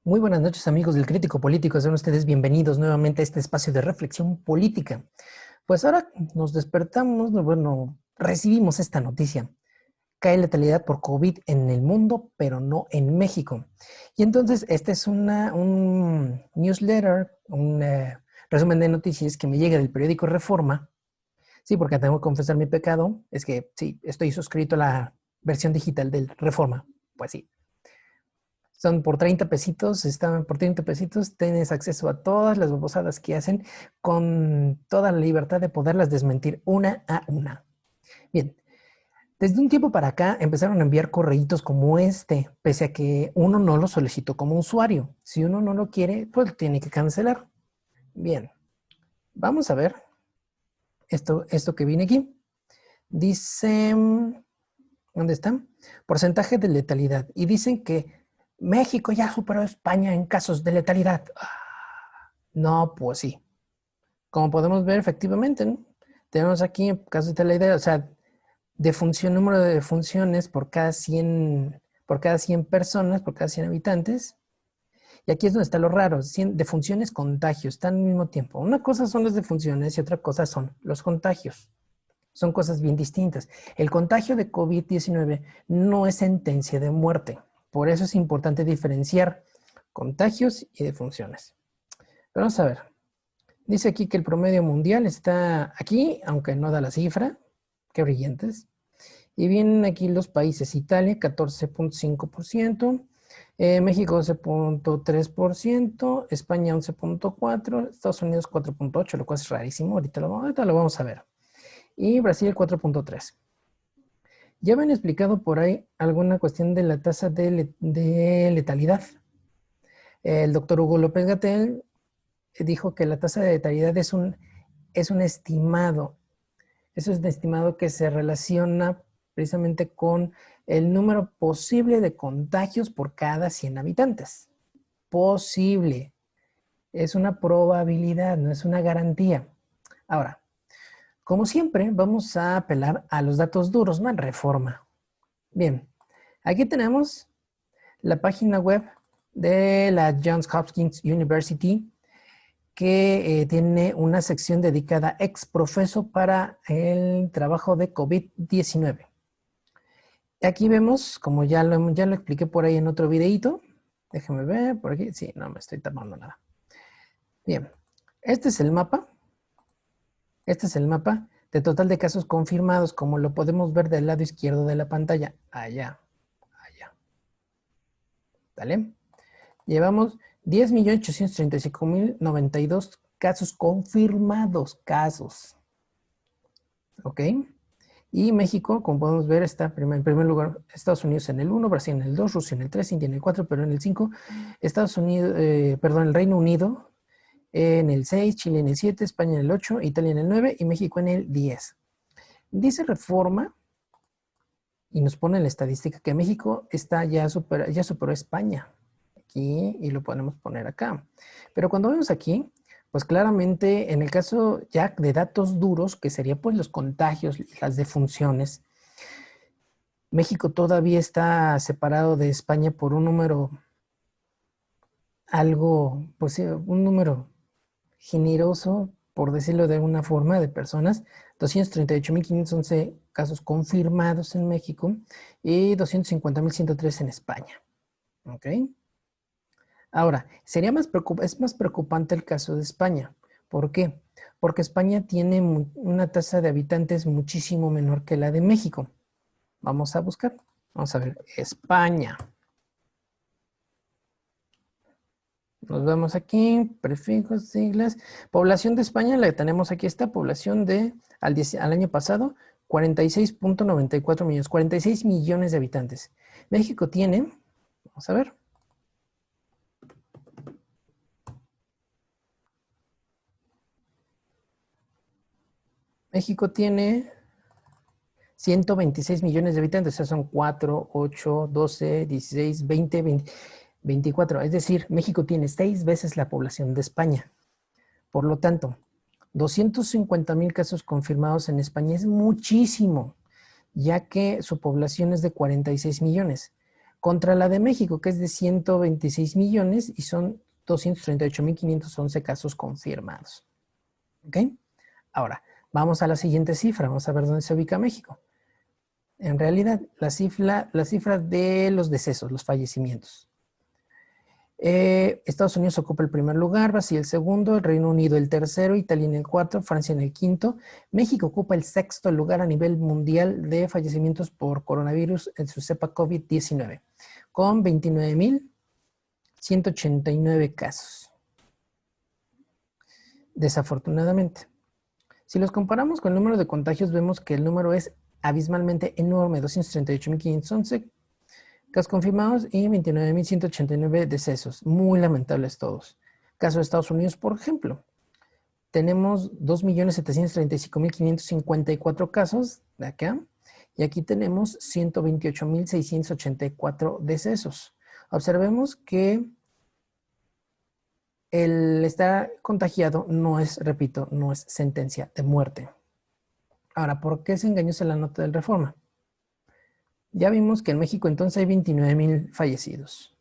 Muy buenas noches, amigos del Crítico Político. Sean ustedes bienvenidos nuevamente a este espacio de reflexión política. Pues ahora nos despertamos, bueno, recibimos esta noticia. Cae letalidad por COVID en el mundo, pero no en México. Y entonces, este es un newsletter, un resumen de noticias que me llega del periódico Reforma. Sí, porque tengo que confesar mi pecado. Es que sí, estoy suscrito a la versión digital del Reforma. Pues sí. Son por 30 pesitos, están por 30 pesitos, tienes acceso a todas las babosadas que hacen con toda la libertad de poderlas desmentir una a una. Bien, desde un tiempo para acá empezaron a enviar correitos como este, pese a que uno no lo solicitó como usuario. Si uno no lo quiere, pues lo tiene que cancelar. Bien, vamos a ver esto que viene aquí. Dice, ¿dónde está? Porcentaje de letalidad. Y dicen que México ya superó a España en casos de letalidad. No, pues sí. Como podemos ver, efectivamente, ¿no? Tenemos aquí casos de letalidad, o sea, número de defunciones por cada 100 personas, por cada 100 habitantes. Y aquí es donde está lo raro, defunciones, contagios, están al mismo tiempo. Una cosa son las defunciones y otra cosa son los contagios. Son cosas bien distintas. El contagio de COVID-19 no es sentencia de muerte. Por eso es importante diferenciar contagios y defunciones. Pero vamos a ver. Dice aquí que el promedio mundial está aquí, aunque no da la cifra. Qué brillantes. Y vienen aquí los países. Italia, 14.5%. México, 12.3%. España, 11.4%. Estados Unidos, 4.8%, lo cual es rarísimo. Ahorita lo vamos a ver. Y Brasil, 4.3%. Ya me han explicado por ahí alguna cuestión de la tasa de letalidad. El doctor Hugo López-Gatell dijo que la tasa de letalidad es un estimado. Eso es un estimado que se relaciona precisamente con el número posible de contagios por cada 100 habitantes. Posible. Es una probabilidad, no es una garantía. Ahora, como siempre, vamos a apelar a los datos duros, no en Reforma. Bien, aquí tenemos la página web de la Johns Hopkins University, que tiene una sección dedicada ex profeso para el trabajo de COVID-19. Aquí vemos, como ya lo expliqué por ahí en otro videito. Déjenme ver, por aquí. Sí, no me estoy tapando nada. Bien, este es el mapa. Este es el mapa de total de casos confirmados, como lo podemos ver del lado izquierdo de la pantalla. Allá. ¿Vale? Llevamos 10.835.092 casos confirmados, ¿ok? Y México, como podemos ver, está en primer lugar, Estados Unidos en el 1, Brasil en el 2, Rusia en el 3, India en el 4, Perú en el 5, el Reino Unido en el 6, Chile en el 7, España en el 8, Italia en el 9 y México en el 10. Dice Reforma y nos pone en la estadística que México ya superó a España. Aquí y lo podemos poner acá. Pero cuando vemos aquí, pues claramente en el caso ya de datos duros, que sería pues los contagios, las defunciones, México todavía está separado de España por un número pues un número generoso, por decirlo de alguna forma, de personas. 238.511 casos confirmados en México y 250.103 en España. ¿Ok? Ahora, es más preocupante el caso de España. ¿Por qué? Porque España tiene una tasa de habitantes muchísimo menor que la de México. Vamos a buscar. Vamos a ver. España. Nos vemos aquí. Prefijos, siglas. Población de España, la que tenemos aquí está. Población al año pasado, 46.94 millones. 46 millones de habitantes. México tiene, vamos a ver. México tiene 126 millones de habitantes, o sea, son 4, 8, 12, 16, 20, 24. Es decir, México tiene 6 veces la población de España. Por lo tanto, 250,000 casos confirmados en España es muchísimo, ya que su población es de 46 millones. contra la de México, que es de 126 millones y son 238.511 casos confirmados. ¿Ok? Ahora, vamos a la siguiente cifra. Vamos a ver dónde se ubica México. En realidad, la cifra de los decesos, los fallecimientos. Estados Unidos ocupa el primer lugar, Brasil el segundo, el Reino Unido el tercero, Italia en el cuarto, Francia en el quinto. México ocupa el sexto lugar a nivel mundial de fallecimientos por coronavirus en su cepa COVID-19, con 29.189 casos. Desafortunadamente. Si los comparamos con el número de contagios, vemos que el número es abismalmente enorme, 238.511 casos confirmados y 29.189 decesos. Muy lamentables todos. Caso de Estados Unidos, por ejemplo. Tenemos 2.735.554 casos de acá. Y aquí tenemos 128.684 decesos. Observemos que el estar contagiado no es, repito, no es sentencia de muerte. Ahora, ¿por qué se engañosa la nota del Reforma? Ya vimos que en México entonces hay 29.000 fallecidos.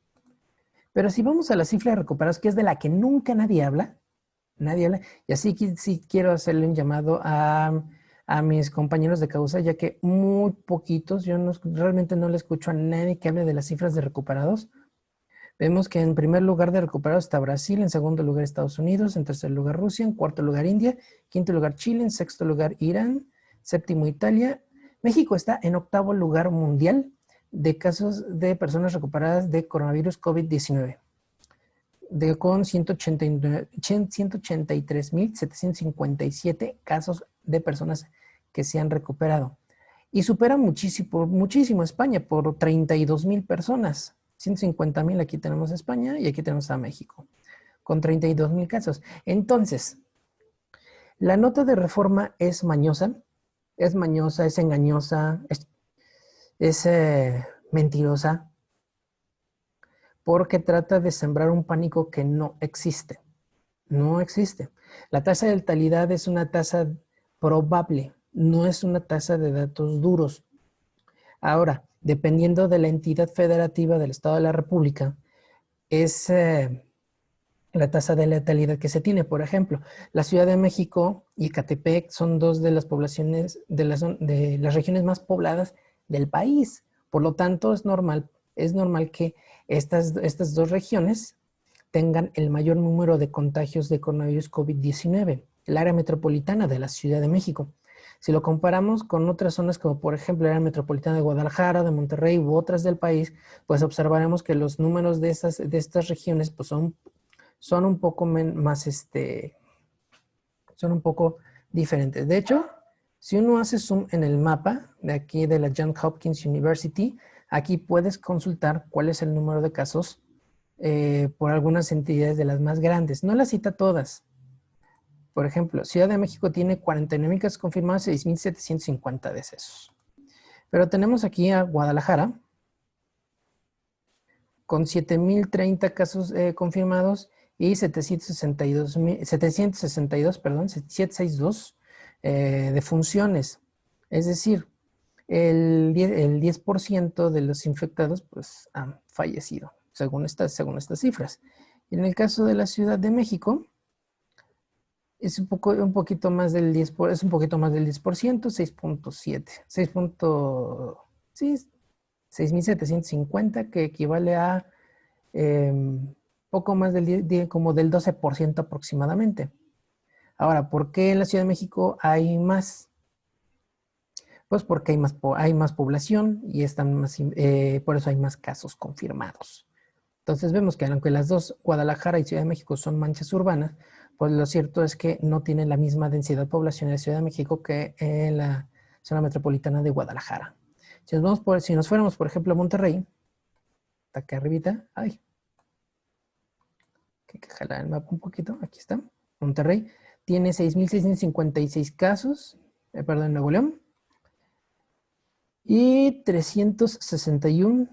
Pero si vamos a la cifra de recuperados, que es de la que nunca nadie habla, y así sí quiero hacerle un llamado a mis compañeros de causa, ya que muy poquitos, yo realmente no le escucho a nadie que hable de las cifras de recuperados. Vemos que en primer lugar de recuperados está Brasil, en segundo lugar Estados Unidos, en tercer lugar Rusia, en cuarto lugar India, quinto lugar Chile, en sexto lugar Irán, séptimo Italia. México está en octavo lugar mundial de casos de personas recuperadas de coronavirus COVID-19, con 183.757 casos de personas que se han recuperado. Y supera muchísimo España por 32.000 personas. 150.000 aquí tenemos a España y aquí tenemos a México, con 32.000 casos. Entonces, la nota de Reforma es mañosa, es engañosa, es mentirosa, porque trata de sembrar un pánico que no existe. No existe. La tasa de letalidad es una tasa probable, no es una tasa de datos duros. Ahora, dependiendo de la entidad federativa del Estado de la República, es la tasa de letalidad que se tiene. Por ejemplo, la Ciudad de México y Ecatepec son dos de las poblaciones, de las regiones más pobladas del país. Por lo tanto, es normal que estas dos regiones tengan el mayor número de contagios de coronavirus COVID-19, el área metropolitana de la Ciudad de México. Si lo comparamos con otras zonas como por ejemplo el área metropolitana de Guadalajara, de Monterrey u otras del país, pues observaremos que los números de estas regiones pues son un poco más, son un poco diferentes. De hecho, si uno hace zoom en el mapa de aquí de la Johns Hopkins University, aquí puedes consultar cuál es el número de casos por algunas entidades de las más grandes. No las cita todas. Por ejemplo, Ciudad de México tiene 49.000 casos confirmados y 6.750 decesos. Pero tenemos aquí a Guadalajara con 7.030 casos confirmados y 762 defunciones. Es decir, el 10% de los infectados pues, han fallecido, según estas cifras. Y en el caso de la Ciudad de México, es un poquito más del 10%, 6.7, sí, 6.750, que equivale a poco más como del 12% aproximadamente. Ahora, ¿por qué en la Ciudad de México hay más? Pues porque hay más población y por eso hay más casos confirmados. Entonces vemos que aunque las dos, Guadalajara y Ciudad de México, son manchas urbanas, pues lo cierto es que no tienen la misma densidad poblacional de Ciudad de México que en la zona metropolitana de Guadalajara. Si nos fuéramos, por ejemplo, a Monterrey, está acá arribita, hay que jalar el mapa un poquito, aquí está. Monterrey tiene 6.656 casos, en Nuevo León, y 361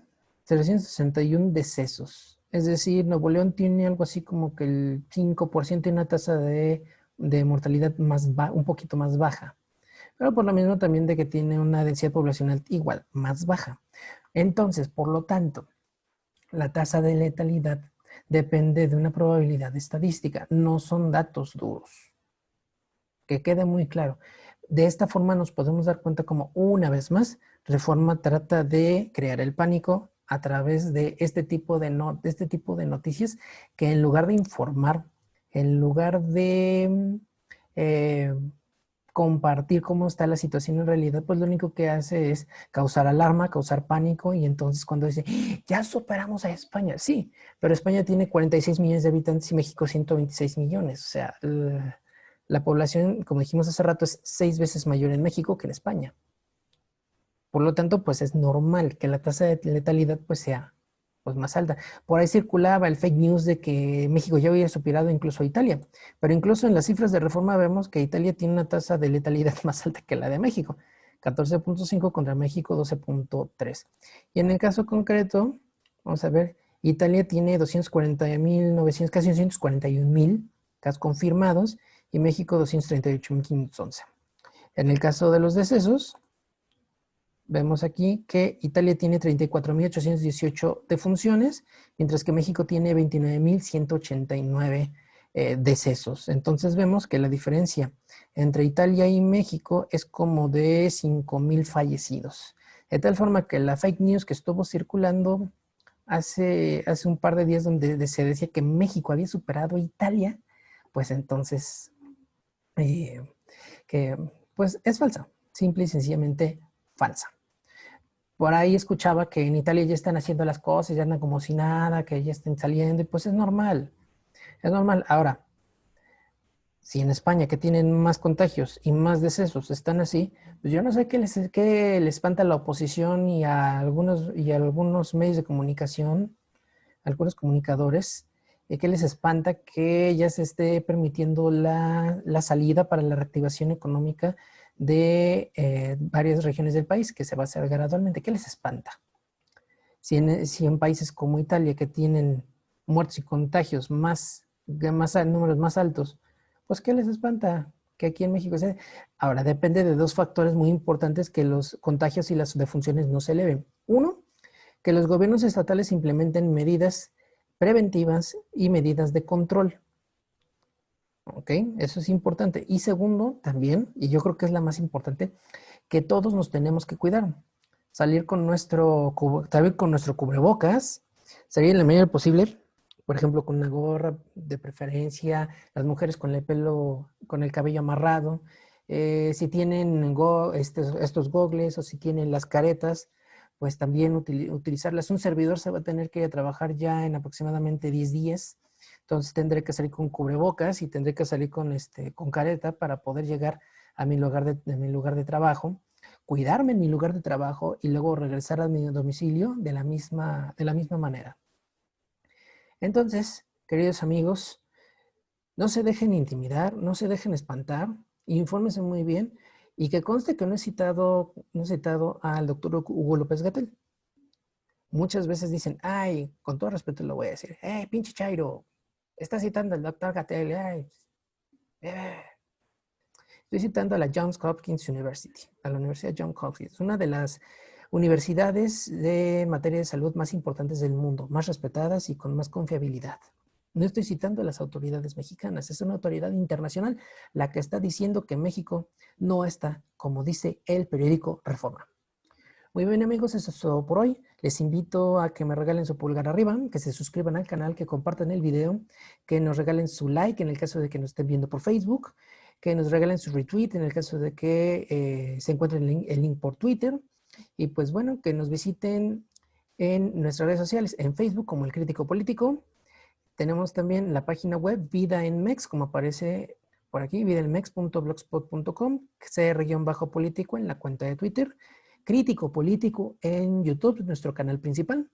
decesos. Es decir, Nuevo León tiene algo así como que el 5% y una tasa de mortalidad un poquito más baja. Pero por lo mismo también de que tiene una densidad poblacional igual, más baja. Entonces, por lo tanto, La tasa de letalidad depende de una probabilidad estadística, no son datos duros. Que quede muy claro. De esta forma nos podemos dar cuenta como una vez más, Reforma trata de crear el pánico a través de este tipo de noticias que en lugar de informar, en lugar de eh, compartir cómo está la situación en realidad, pues lo único que hace es causar alarma, causar pánico y entonces cuando dice, ya superamos a España, sí, pero España tiene 46 millones de habitantes y México 126 millones, o sea, la población, como dijimos hace rato, es 6 veces mayor en México que en España. Por lo tanto, pues es normal que la tasa de letalidad pues sea pues, más alta. Por ahí circulaba el fake news de que México ya había superado incluso a Italia, pero incluso en las cifras de Reforma vemos que Italia tiene una tasa de letalidad más alta que la de México, 14.5 contra México 12.3. Y en el caso concreto, vamos a ver, Italia tiene 240.900, casi 241.000 casos confirmados y México 238.511. En el caso de los decesos, vemos aquí que Italia tiene 34.818 defunciones, mientras que México tiene 29.189 decesos. Entonces vemos que la diferencia entre Italia y México es como de 5.000 fallecidos. De tal forma que la fake news que estuvo circulando hace un par de días donde se decía que México había superado a Italia, pues entonces eh, que pues es falsa, simple y sencillamente falsa. Por ahí escuchaba que en Italia ya están haciendo las cosas, ya andan como si nada, que ya estén saliendo, y pues es normal, es normal. Ahora, si en España, que tienen más contagios y más decesos, están así, pues yo no sé qué le espanta a la oposición y a algunos medios de comunicación, algunos comunicadores, qué les espanta que ya se esté permitiendo la salida para la reactivación económica de varias regiones del país, que se va a hacer gradualmente. ¿Qué les espanta? Si en países como Italia, que tienen muertos y contagios números más altos, pues ¿qué les espanta? Que aquí en México se... Ahora, depende de dos factores muy importantes que los contagios y las defunciones no se eleven. Uno, que los gobiernos estatales implementen medidas preventivas y medidas de control. ¿Ok? Eso es importante. Y segundo, también, y yo creo que es la más importante, que todos nos tenemos que cuidar. Salir con nuestro cubrebocas, salir en la medida posible, por ejemplo, con una gorra de preferencia, las mujeres con el pelo, con el cabello amarrado, si tienen estos gogles o si tienen las caretas, pues también utilizarlas. Un servidor se va a tener que ir a trabajar ya en aproximadamente 10 días, entonces tendré que salir con cubrebocas y tendré que salir con careta para poder llegar a mi lugar de trabajo, cuidarme en mi lugar de trabajo y luego regresar a mi domicilio de la misma manera. Entonces, queridos amigos, no se dejen intimidar, no se dejen espantar, infórmense muy bien y que conste que no he citado al doctor Hugo López-Gatell. Muchas veces dicen, ay, con todo respeto lo voy a decir, hey, pinche Chairo, está citando al doctor Gatell, ay, eh, estoy citando a la Johns Hopkins University, a la Universidad Johns Hopkins, una de las universidades de materia de salud más importantes del mundo, más respetadas y con más confiabilidad. No estoy citando a las autoridades mexicanas, es una autoridad internacional la que está diciendo que México no está, como dice el periódico Reforma. Muy bien amigos, eso es todo por hoy. Les invito a que me regalen su pulgar arriba, que se suscriban al canal, que compartan el video, que nos regalen su like en el caso de que nos estén viendo por Facebook, que nos regalen su retweet en el caso de que se encuentre el link por Twitter. Y pues bueno, que nos visiten en nuestras redes sociales, en Facebook como El Crítico Político. Tenemos también la página web Vida en Mex, como aparece por aquí, vidaenmex.blogspot.com, cr-político en la cuenta de Twitter, Crítico Político en YouTube, nuestro canal principal,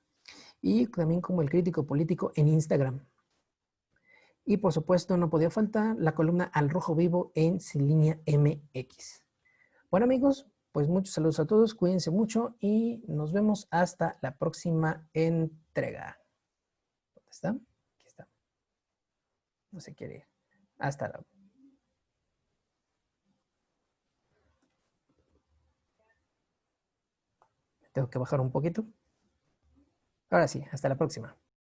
y también como El Crítico Político en Instagram. Y por supuesto no podía faltar la columna Al Rojo Vivo en Sin Línea MX. Bueno amigos, pues muchos saludos a todos, cuídense mucho y nos vemos hasta la próxima entrega. ¿Dónde está? Aquí está. No se quiere ir. Hasta luego. Tengo que bajar un poquito. Ahora sí, hasta la próxima.